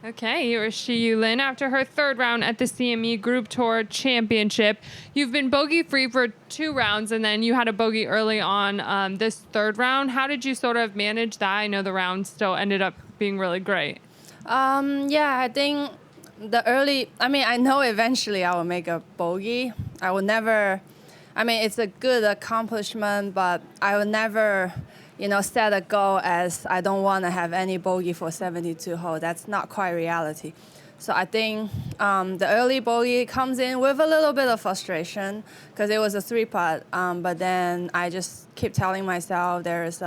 Okay, you were Xiyu Lin after her third round at the CME Group Tour Championship. You've been bogey-free for 2 rounds, and then you had a bogey early on this third round. How did you sort of manage that? I know the round still ended up being really great. Yeah, I think I know eventually I will make a bogey. I will never, it's a good accomplishment, but I will never, set a goal as I don't want to have any bogey for 72 hole. That's not quite reality. So I think the early bogey comes in with a little bit of frustration because it was a 3-putt. But then I just keep telling myself there's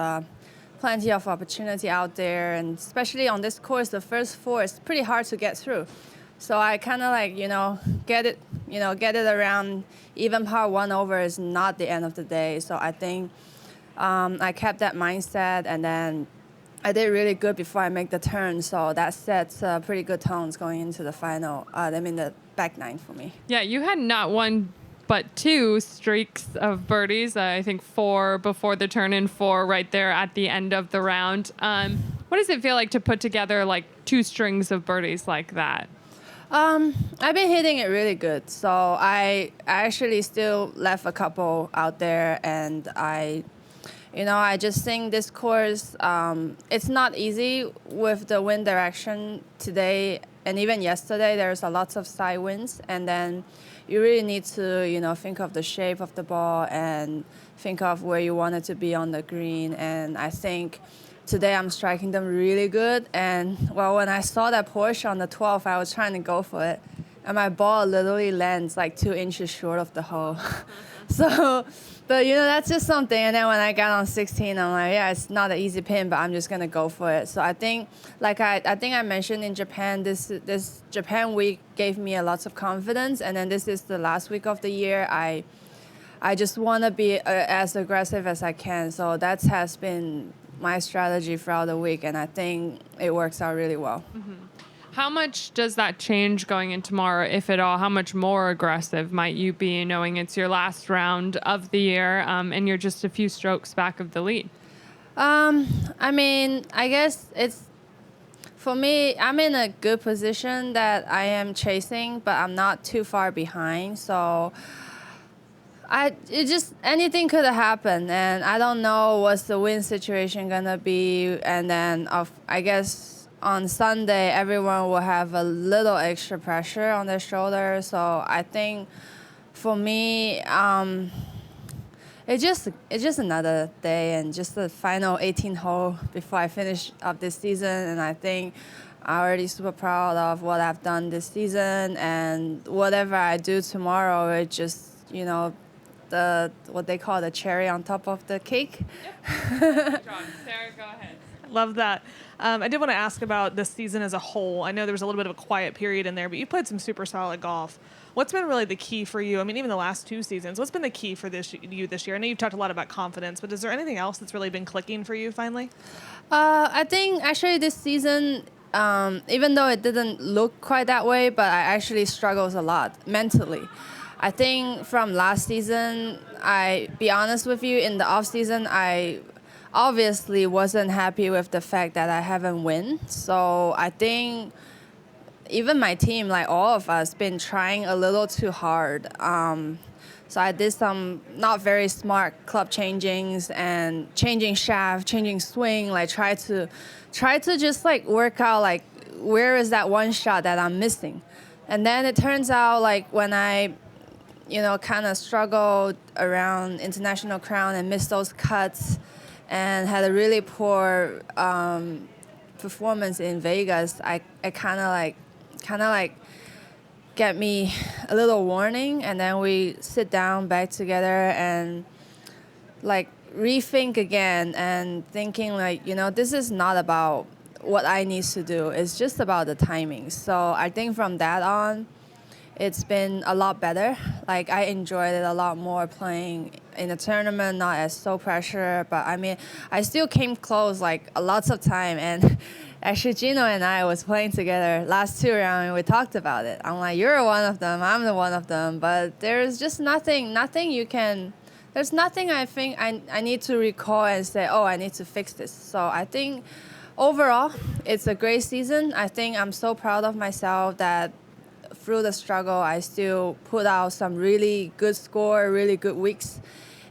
plenty of opportunity out there, and especially on this course, the first 4 is pretty hard to get through. So I kind of get it around. Even par 1 over is not the end of the day. So I think I kept that mindset, and then I did really good before I make the turn. So that sets pretty good tones going into the final. The back 9 for me. Yeah, you had not 1 but 2 streaks of birdies. I think 4 before the turn and 4 right there at the end of the round. What does it feel like to put together like 2 strings of birdies like that? I've been hitting it really good. So I actually still left a couple out there, and I just think this course, it's not easy with the wind direction today, and even yesterday there's a lots of side winds, and then you really need to, think of the shape of the ball and think of where you want it to be on the green. And I think today I'm striking them really good. And, well, when I saw that Porsche on the 12th, I was trying to go for it, and my ball literally lands like 2 inches short of the hole. So, but, that's just something. And then when I got on 16, I'm like, yeah, it's not an easy pin, but I'm just going to go for it. So I think, I think I mentioned in Japan, this Japan week gave me a lot of confidence. And then this is the last week of the year. I just want to be as aggressive as I can. So that has been my strategy throughout the week, and I think it works out really well. Mm-hmm. How much does that change going in tomorrow, if at all? How much more aggressive might you be, knowing it's your last round of the year and you're just a few strokes back of the lead? I guess it's, for me, I'm in a good position that I am chasing, but I'm not too far behind. So anything could have happened, and I don't know what's the wind situation gonna be. And then I guess on Sunday, everyone will have a little extra pressure on their shoulders. So I think for me, it's just another day and just the final 18 hole before I finish up this season. And I think I'm already super proud of what I've done this season, and whatever I do tomorrow, it's just, what they call the cherry on top of the cake. Yep. Sarah, go ahead. Love that. I did want to ask about this season as a whole. I know there was a little bit of a quiet period in there, but you played some super solid golf. What's been really the key for you? Even the last 2 seasons, what's been the key for you this year? I know you've talked a lot about confidence, but is there anything else that's really been clicking for you finally? I think actually this season, even though it didn't look quite that way, but I actually struggled a lot mentally. I think from last season, be honest with you, in the off season, I obviously wasn't happy with the fact that I haven't won. So I think even my team, like all of us, been trying a little too hard. So I did some not very smart club changings and changing shaft, changing swing, try to just work out where is that one shot that I'm missing. And then it turns out when I kind of struggled around International Crown and missed those cuts and had a really poor performance in Vegas, I kind of get me a little warning, and then we sit down back together and rethink again, and thinking this is not about what I need to do, it's just about the timing. So I think from that on, it's been a lot better. I enjoyed it a lot more playing in a tournament, not as so pressure. But I still came close lots of time. And actually, Gino and I was playing together last 2 rounds, and we talked about it. I'm like, you're one of them, I'm the one of them. But there's just nothing you can. There's nothing I think I need to recall and say, oh, I need to fix this. So I think overall, it's a great season. I think I'm so proud of myself that through the struggle, I still put out some really good score, really good weeks.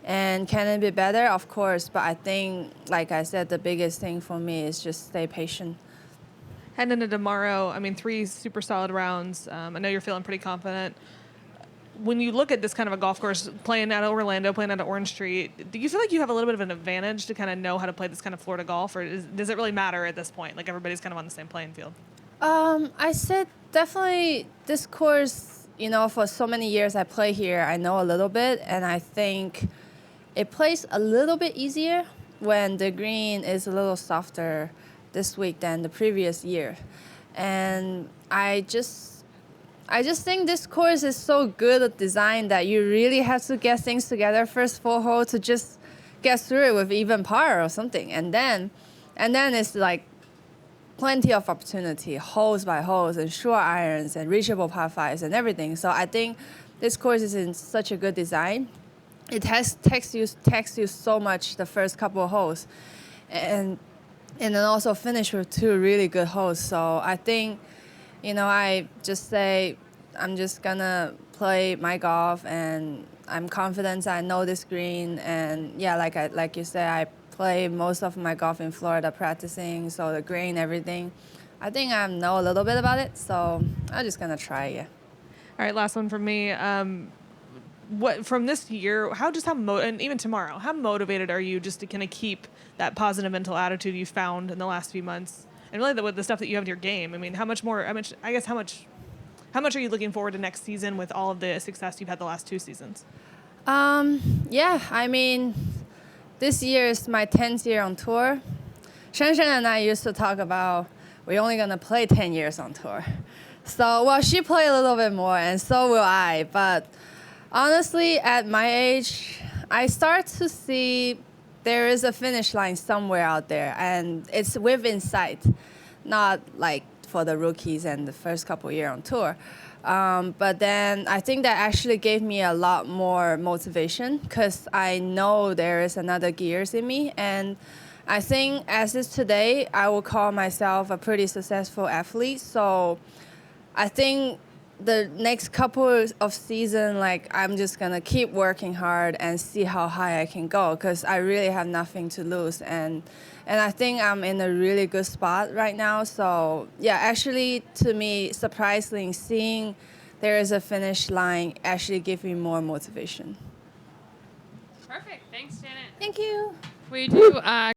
And can it be better? Of course. But I think, like I said, the biggest thing for me is just stay patient. Heading into tomorrow, I mean, 3 super solid rounds. I know you're feeling pretty confident. When you look at this kind of a golf course, playing out of Orlando, playing out of Orange Street, do you feel like you have a little bit of an advantage to kind of know how to play this kind of Florida golf, or does it really matter at this point? Like everybody's kind of on the same playing field. I said definitely this course, for so many years I play here, I know a little bit, and I think it plays a little bit easier when the green is a little softer this week than the previous year. And I just think this course is so good at design that you really have to get things together first 4 holes to just get through it with even par or something. And then it's like plenty of opportunity, holes by holes and short irons and reachable par 5s and everything. So I think this course is in such a good design. It takes you so much the first couple of holes. And then also finish with 2 really good holes. So I think, I just say I'm just gonna play my golf, and I'm confident I know this green. And yeah, like you said, I play most of my golf in Florida practicing, so the green, everything. I think I know a little bit about it, so I'm just gonna try, yeah. All right, last one from me. What from this year? And even tomorrow, how motivated are you just to kind of keep that positive mental attitude you found in the last few months, and really with the stuff that you have in your game? I mean, how much are you looking forward to next season with all of the success you've had the last 2 seasons? Yeah, I mean, this year is my 10th year on tour. Shen and I used to talk about we're only gonna play 10 years on tour. So, well, she played a little bit more, and so will I. But honestly, at my age, I start to see there is a finish line somewhere out there, and it's within sight, not like for the rookies and the first couple years on tour. But then I think that actually gave me a lot more motivation because I know there is another gears in me. And I think as is today, I will call myself a pretty successful athlete. So I think the next couple of seasons, I'm just going to keep working hard and see how high I can go because I really have nothing to lose. And I think I'm in a really good spot right now. So, yeah, actually, to me, surprisingly, seeing there is a finish line actually gives me more motivation. Perfect. Thanks, Janet. Thank you. We do